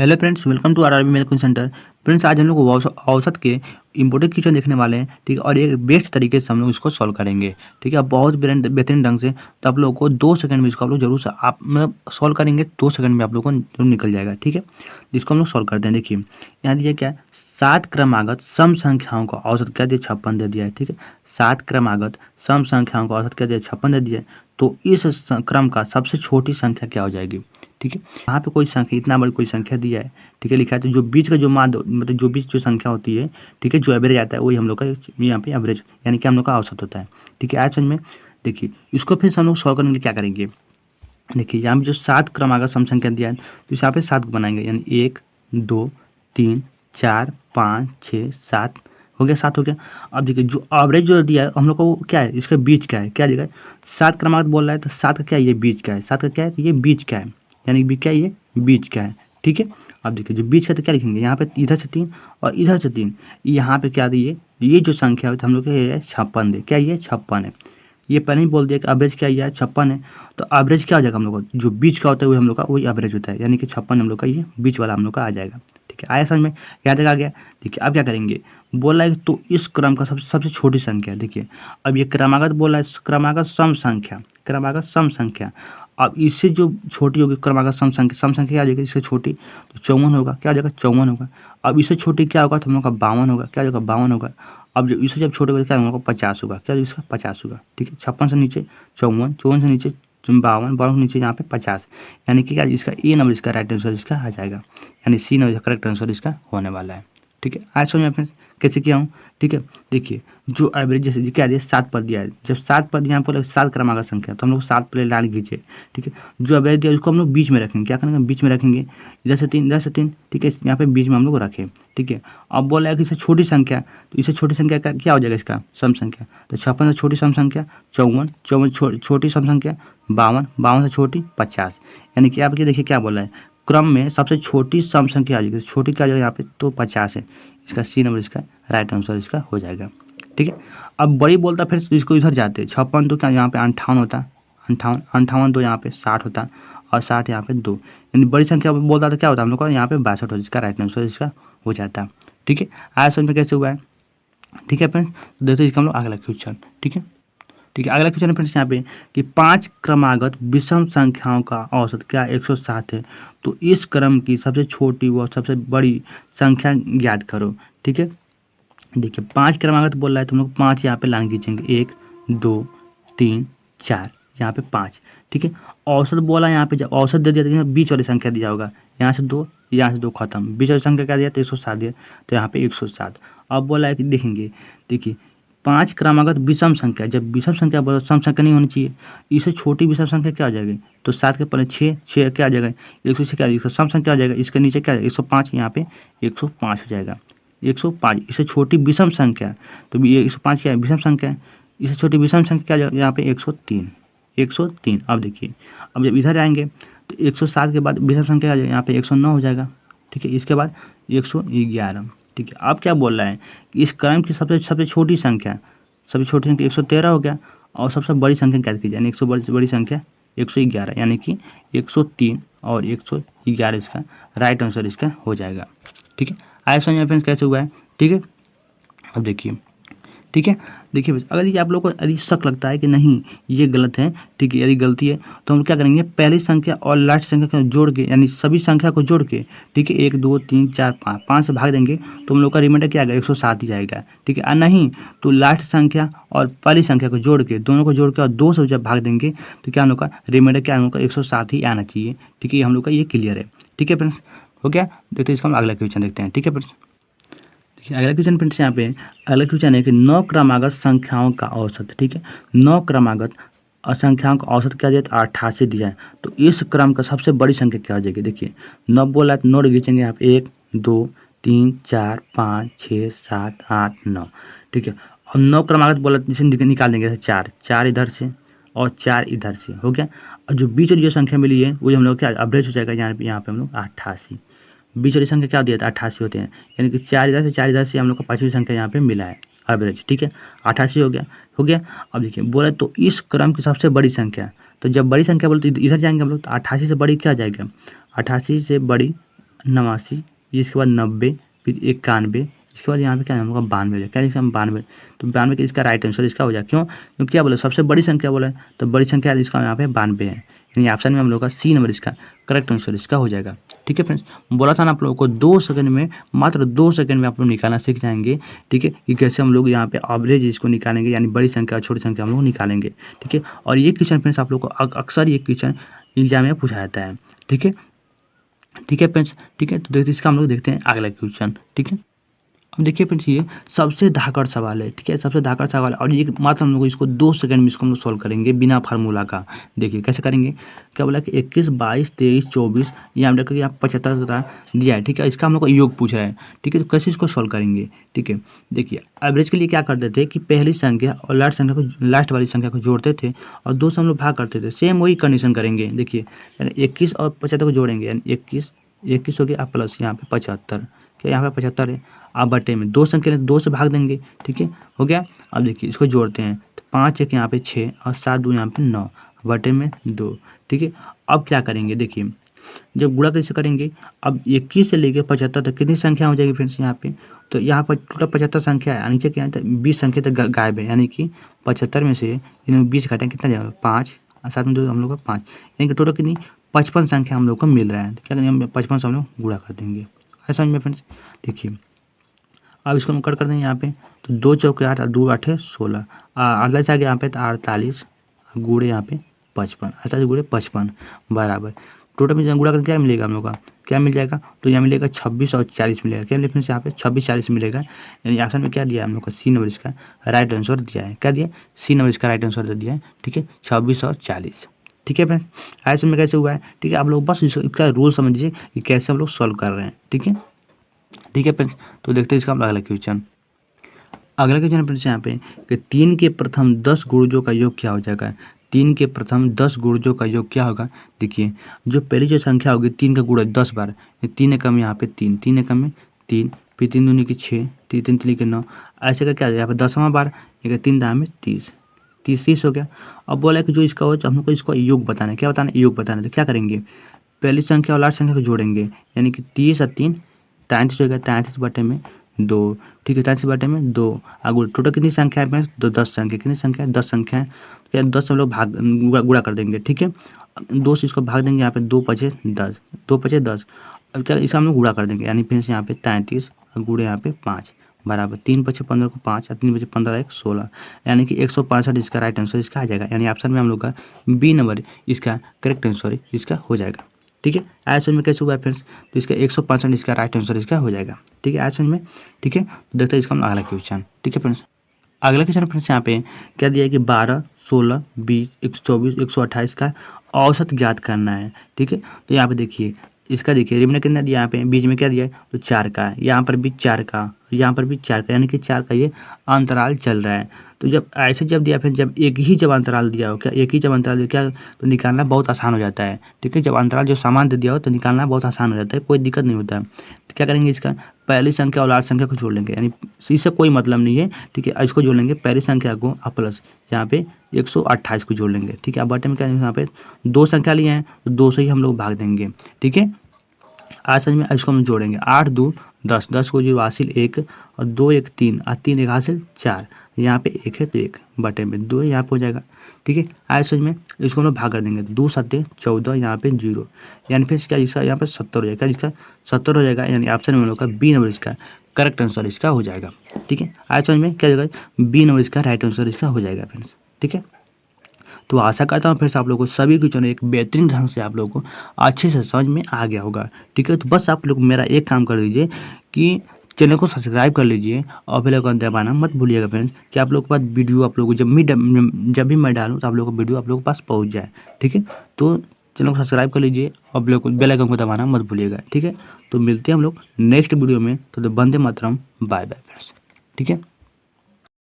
Hello friends, welcome to RRB mail coaching centre. Friends, आज हम लोग औसत के इंपोर्टेंट क्वेश्चन देखने वाले हैं। ठीक है, और एक बेस्ट तरीके से हम लोग इसको सॉल्व करेंगे। ठीक है, बहुत बेहतरीन ढंग से। तो आप लोगों को 2 सेकंड में इसको आप लोग जरूर आप मतलब सॉल्व करेंगे। 2 सेकंड में आप लोगों को जरूर निकल जाएगा। ठीक है, जिसको हम लोग सॉल्व करते हैं। देखिए यहाँ दिया क्या है, 7 क्रमागत सम संख्याओं का औसत क्या दिया, 56 दे दिया है। ठीक है, 7 क्रमागत सम संख्याओं का औसत क्या दिया, 56 दे दिया है। तो इस क्रम का सबसे छोटी संख्या क्या हो जाएगी। ठीक है, यहाँ पे कोई संख्या, इतना बड़ी कोई संख्या दिया है। ठीक है, लिखा है तो जो बीच का जो मान मतलब जो बीच जो संख्या होती है, ठीक है, जो एवरेज आता है वही हम लोग का यहाँ पे एवरेज यानी कि हम लोग का औसत होता है। ठीक है, आज समझ में। देखिए इसको फिर से हम लोग सॉल्व करने के लिए क्या करेंगे। देखिए यहाँ पे जो 7 क्रमागत सम संख्या दिया है तो इस यहाँ पे 7 को बनाएंगे, यानी 1 2 3 4 5 6 7 हो गया, 7 हो गया। अब देखिए जो एवरेज जो दिया है हम लोग को क्या है, इसका बीच क्या है, क्या दिया है, 7 क्रमागत बोल रहा है तो 7 का क्या है, ये बीच का है। 7 का क्या है, ये बीच का है, यानी कि क्या है, ये बीच का है। ठीक है, अब देखिए जो बीच का तो क्या लिखेंगे, यहाँ पे इधर से 3 और इधर से 3, यहाँ पे क्या दिए, ये जो संख्या है हम लोग का ये है 56 दे, क्या ये 56 है। ये पहले ही बोल दिया कि एवरेज क्या है, 56 है। तो एवरेज क्या हो जाएगा, हम लोग का जो बीच का होता है वही हम लोग का वही एवरेज होता है, यानी कि 56 हम लोग का ये बीच वाला हम लोग का आ जाएगा। ठीक है, आया समझ में, यहाँ तक आ गया। देखिए अब क्या करेंगे, बोला है तो इस क्रम का सबसे सबसे छोटी संख्या। देखिए अब ये क्रमागत बोला है, क्रमागत सम संख्या, क्रमागत सम संख्या। अब इससे जो छोटी होगी क्रमागत सम संख्या, सम संख्या क्या आ जाएगी, इससे छोटी तो 54 होगा, क्या आ जाएगा 54 होगा। अब इससे छोटी क्या होगा, तो हम लोग का 52 होगा, क्या हो जाएगा 52 होगा। अब जो इससे जब छोटे होगा क्या होगा, 50 होगा, क्या इसका 50 होगा। ठीक है, 56 से नीचे 54, 54 से नीचे 52, 52 से नीचे यहाँ पे 50, यानी कि क्या इसका ए नंबर इसका राइट आंसर इसका आ जाएगा, यानी सी नंबर इसका करेक्ट आंसर इसका होने वाला है। ठीक है, आज समझ में फ्रेंड्स कैसे किया हूँ। ठीक है, देखिए जो एवरेज जैसे क्या दिया, 7 पद दिया है। जब 7 पद यहाँ पर 7 क्रमागत संख्या तो हम लोग 7 पहले लाइन खींचे। ठीक है, जो एवरेज दिया उसको हम लोग बीच में रखेंगे, क्या करेंगे, बीच में रखेंगे, इधर से 3 इधर से 3। ठीक है, यहाँ पे बीच में हम लोग रखें। ठीक है, अब बोला है कि इससे छोटी संख्या, तो इससे छोटी संख्या का क्या हो जाएगा, इसका सम संख्या। तो 56 से छोटी सम संख्या 54, 54 छोटी सम संख्या 52, 52 से छोटी 50, यानी कि आपके देखिए क्या बोला है, क्रम में सबसे छोटी सम संख्या आ जाएगी, छोटी क्या आ जाएगा यहाँ पे, तो 50 है। इसका सी नंबर इसका राइट आंसर इसका हो जाएगा। ठीक है, अब बड़ी बोलता फिर इसको इधर जाते, 56 तो क्या यहाँ पे 58 होता, 58 58 तो यहाँ पे 60 होता, और 60 यहाँ पे 2, यानी बड़ी संख्या बोलता तो क्या होता है हम लोग का यहाँ पे 62 होता, इसका राइट आंसर इसका हो जाता है। ठीक है, आज समझ में कैसे हुआ है। ठीक है फ्रेंड्स, देखते इसका हम लोग अगला क्वेश्चन। ठीक है, ठीक है, अगला क्वेश्चन फ्रेंड्स यहाँ पे कि 5 क्रमागत विषम संख्याओं का औसत क्या 107 है। तो इस क्रम की सबसे छोटी व सबसे बड़ी संख्या ज्ञात करो। ठीक है, देखिए 5 क्रमागत बोल रहा है तो हम लोग 5 यहाँ पे लाइन खींचेंगे, 1 2 3 4, यहाँ पे 5। ठीक है, औसत बोला यहाँ पे, जब औसत दे दिया तो यहाँ बीच वाली संख्या दिया होगा, यहाँ से 2 यहाँ से 2 खत्म, बीच वाली संख्या क्या दिया तो 107 दिया, तो यहाँ पे 107। अब बोला है कि देखेंगे, देखिए 5 क्रमागत विषम संख्या, जब विषम संख्या बोला सम संख्या नहीं होनी चाहिए, इससे छोटी विषम संख्या क्या आ जाएगी, तो 7 के पहले 6 6 क्या आ जाएगा, 106 क्या, इसका सम संख्या आ जाएगा, इसके नीचे क्या 105, यहाँ पे 105 हो जाएगा, 105। इससे छोटी विषम संख्या, तो ये 105 क्या है, विषम संख्या है। इससे छोटी विषम संख्या क्या आ जाएगा, यहाँ पे 103, 103। अब देखिए अब जब इधर आएंगे तो 107 के बाद विषम संख्या आ जाएगा, यहाँ पे 109 हो जाएगा। ठीक है, इसके बाद 111। ठीक है, अब क्या बोल रहा है कि इस क्रम की सबसे सबसे छोटी संख्या, सबसे छोटी संख्या 113 हो गया, और सबसे बड़ी संख्या क्या कीजिए, यानी 100 बड़ी संख्या 111, यानी कि 103 और 111 इसका राइट आंसर इसका हो जाएगा। ठीक है, आया समझ में फ्रेंड्स कैसे हुआ है। ठीक है, अब देखिए, ठीक है, देखिए अगर ये आप लोग को यदि शक लगता है कि नहीं ये गलत है, ठीक है, यदि गलती है तो हम क्या करेंगे, पहली संख्या और लास्ट संख्या को जोड़ के, यानी सभी संख्या को जोड़ के, ठीक है, 1 2 3 4 5, 5 से भाग देंगे तो हम लोग का रिमाइंडर क्या आएगा, 107 ही जाएगा। ठीक है, और नहीं तो लास्ट संख्या और पहली संख्या को जोड़ के, दोनों को जोड़ के और 2 से जब भाग देंगे तो क्या हम लोग का रिमाइंडर क्या हम लोग का 107 ही आना चाहिए। ठीक है, ये हम लोग का ये क्लियर है। ठीक है फ्रेंड्स, हो गया। देखते हैं इसका हम अगला क्वेश्चन देखते हैं। ठीक है फ्रेंड्स, देखिए अगला क्वेश्चन फ्रेंड्स यहाँ पे अगला क्वेश्चन है कि 9 क्रमागत संख्याओं का औसत। ठीक है, 9 क्रमागत संख्याओं का औसत क्या दिया, 88 दिया है। तो इस क्रम का सबसे बड़ी संख्या क्या हो जाएगी, देखिए 9 बोला तो 9 खींचेंगे यहाँ पे, 1 2 3 4 5 6 7 8 9। ठीक है, और 9 क्रमागत बोला जिसे निकाल देंगे, 4 4 इधर से और 4 इधर से हो गया, और जो बीच वाली जो संख्या मिली है वो हम लोग क्या एवरेज हो जाएगा, यहाँ पे हम लोग 88, बीच वाली संख्या क्या दिया था 88 होते हैं, यानी कि 4 इधर से 4 इधर से हम लोग को पाँचवीं संख्या यहाँ पे मिला है एवरेज। ठीक है, 88 हो गया, हो गया। अब देखिए बोला तो इस क्रम की सबसे बड़ी संख्या, तो जब बड़ी संख्या बोलते इधर जाएंगे हम लोग तो 88 से बड़ी क्या जाएगा, 88 से बड़ी 89, इसके बाद 90, फिर 91, इसके बाद यहाँ पे क्या है हम लोग का 92 हो जाएगा। क्या लिखा है 92, तो 92 का इसका राइट आंसर इसका हो जाएगा। क्यों? क्योंकि क्या बोला सबसे बड़ी संख्या बोला है, तो बड़ी संख्या इसका यहाँ पे 92 है, यानी ऑप्शन में हम लोग का सी नंबर इसका करेक्ट आंसर इसका हो जाएगा। ठीक है फ्रेंड्स, बोला था ना आप लोगों को 2 सेकंड में, मात्र 2 सेकंड में आप लोग निकालना सीख जाएंगे। ठीक है, कि कैसे हम लोग यहाँ पे एवरेज इसको निकालेंगे, यानी बड़ी संख्या और छोटी संख्या हम लोग निकालेंगे। ठीक है, और ये क्वेश्चन फ्रेंड्स आप लोग को अक्सर ये क्वेश्चन एग्जाम में पूछा जाता है। ठीक है, ठीक है फ्रेंड्स, ठीक है, तो देखते इसका हम लोग देखते हैं अगला क्वेश्चन। ठीक है, अब देखिए फ्रेंड्स ये सबसे धाकड़ सवाल है। ठीक है, सबसे धाकड़ सवाल है, और ये मात्र हम लोग इसको 2 सेकंड में इसको हम लोग सॉल्व करेंगे बिना फार्मूला का। देखिए कैसे करेंगे, क्या बोला कि 21, 22, 23, 24, यहाँ देखो यहाँ 75 दिया है। ठीक है, इसका हम लोग को योग पूछ रहा है। ठीक है, तो कैसे इसको सॉल्व करेंगे। ठीक है, देखिए एवरेज के लिए क्या करते थे कि पहली संख्या और लास्ट वाली संख्या को जोड़ते थे और 2 से हम लोग भाग करते थे। सेम वही कंडीशन करेंगे। देखिए 21 और 75 को जोड़ेंगे, यानी 21 हो गया प्लस यहाँ पे 75, क्या यहाँ पे 75 है, आप बटे में 2 संख्या 2 से भाग देंगे। ठीक है, हो गया। अब देखिए इसको जोड़ते हैं, तो 5 एक यहाँ पे 6 और 7 2 यहाँ पे 9, बटे में 2। ठीक है, अब क्या करेंगे, देखिए जब गुणा कैसे करेंगे, अब 21 से लेकर 75 तक कितनी संख्या हो जाएगी फ्रेंड्स यहाँ पे, तो यहाँ पर टोटल 75 संख्या है, नीचे क्या है 20 संख्या तक गायब है, यानी कि 75 में से इनमें 20 घटाएं कितना जाएगा 5, और 7 में 2 हम लोग का 5, यानी कि टोटल कितनी 55 संख्या हम लोग को मिल रहा है। तो क्या करेंगे हम 55 से हम लोग गुणा कर देंगे। ऐसा समझ में फ्रेंड्स। देखिए अब इसको हम कट कर देंगे यहाँ पे, तो 2 चौके 8 और 2 8 16, 48 आ गया यहाँ पे, तो 48 गुड़े यहाँ पे 55, 48 गुड़े 55 बराबर टोटल में गुणा करके क्या मिलेगा हम लोग का, क्या मिल जाएगा, तो यहाँ मिलेगा 26 और 40 मिलेगा। क्या मिलेगा यहाँ पे 26 40 मिलेगा, यानी ऑप्शन में क्या दिया है हम लोग का सी नंबर इसका राइट आंसर दिया है। क्या दिया, सी नंबर इसका राइट आंसर दिया है। ठीक है, 26 और 40। ठीक है फ्रेंड्स, ऐसे में कैसे हुआ है। ठीक है, आप लोग बस इसका रूल समझ लीजिए कि कैसे हम लोग सॉल्व कर रहे हैं। ठीक है, ठीक है फ्रेंड्स, तो देखते हैं इसका हम अगला क्वेश्चन। अगला क्वेश्चन फ्रेंड्स यहाँ पे कि 3 के प्रथम 10 गुणजों का योग क्या हो जाएगा। 3 के प्रथम 10 गुणजों का योग क्या होगा। देखिए जो पहली जो संख्या होगी 3 का गुणा 10 बार, 3 एकम यहाँ पे 3, 3 एकम में 3, फिर 3 दूनी की 6, 3 3 3 के 9, ऐसे का क्या यहाँ पे 10वां बार, एक 3 दाम में 30, 30 हो गया। अब बोला कि जो इसका हो हम लोग को इसको योग बताना है। क्या बताना है, योग बताना है। तो क्या करेंगे, पहली संख्या और लास्ट संख्या को जोड़ेंगे, यानी कि 30 और 3 33 हो गया, 33 बटे में 2। ठीक है, 33 बटे में 2, आगे टोटल कितनी संख्या है, 10 संख्या, कितनी संख्या है 10 संख्या है, तो 10 से हम लोग भाग गुणा कर देंगे। ठीक है, 2 से इसको भाग देंगे, यहाँ पे 2 पचे 10, 2 पचे 10। अब क्या इसका हम लोग गुणा कर देंगे, यानी फिर से यहाँ पे 33 और गुणे यहाँ पे 5 बराबर 3 पचे 15 को 5 और 3 पचे 15 1 16, यानी कि 165 इसका राइट आंसर इसका आ जाएगा। यानी ऑप्शन में हम लोग का बी नंबर इसका करेक्ट आंसर इसका हो जाएगा। ठीक है, ऐसे में कैसे हुआ है फ्रेंड्स, तो इसका 165 इसका राइट आंसर इसका हो जाएगा। ठीक है, ऐसे में। ठीक है, तो देखते हैं इसका हम अगला क्वेश्चन। ठीक है फ्रेंड्स, अगला क्वेश्चन फ्रेंड्स यहाँ पे क्या दिया है कि 12, 16, 20, 124, 128 का औसत ज्ञात करना है। ठीक है, तो यहाँ पे देखिए इसका देखिए रिमाइंडर कितना दिया, यहाँ पे बीच में क्या दिया है, तो 4 का, यहाँ पर भी 4 का, यहाँ पर भी 4 का, यानी कि 4 का ये अंतराल चल रहा है। तो जब ऐसे जब दिया, फिर जब एक ही जब अंतराल दिया हो, क्या एक ही जब अंतराल दिया क्या, तो निकालना बहुत आसान हो जाता है। ठीक है, जब अंतराल जो समान दे दिया हो तो निकालना बहुत आसान हो जाता है, कोई दिक्कत नहीं होता है। तो क्या करेंगे, इसका पहली संख्या और लास्ट संख्या को जोड़ लेंगे, यानी इससे कोई मतलब नहीं है। ठीक है, इसको जोड़ लेंगे पहली संख्या को प्लस यहाँ पे 128 को जोड़ लेंगे। ठीक है, अब बटे में क्या है, यहाँ पे 2 संख्या लिए हैं तो 2 से ही हम लोग भाग देंगे। ठीक है, आज समझ में, इसको हम जोड़ेंगे 8 2 10, 10 को 0 हासिल 1 और 2 1 3 और 3 1 हासिल 4, यहाँ पे 1 है तो 1 बटे में 2 यहाँ पे हो जाएगा। ठीक है, आज समझ में, इसको हम लोग भाग कर देंगे, 2 7 14, यहाँ पे 0, यानी फिर इसका इसका यहाँ पे 70 हो जाएगा, इसका 70 हो जाएगा, यानी ऑप्शन में हम लोग का बी नंबर इसका करेक्ट आंसर इसका हो जाएगा। ठीक है, आज समझ में क्या जाएगा, बी नंबर इसका राइट आंसर इसका हो जाएगा फ्रेंड्स। ठीक है, तो आशा करता हूँ फिर आप लोगों को सभी क्वेश्चन एक बेहतरीन ढंग से आप लोगों को अच्छे से समझ में आ गया होगा। ठीक है, तो बस आप लोग मेरा एक काम कर लीजिए कि चैनल को सब्सक्राइब कर लीजिए और बेल आइकन दबाना मत भूलिएगा फ्रेंड्स, कि आप लोग के पास वीडियो आप लोगों को जब भी मैं डालूँ तो आप लोगों को वीडियो आप लोगों के पास पहुँच जाए। ठीक है, तो चैनल को सब्सक्राइब कर लीजिए और बेल आइकन को दबाना मत भूलिएगा। ठीक है, तो मिलते हैं हम लोग नेक्स्ट वीडियो में, तो Vande Mataram, bye bye friends. ठीक है।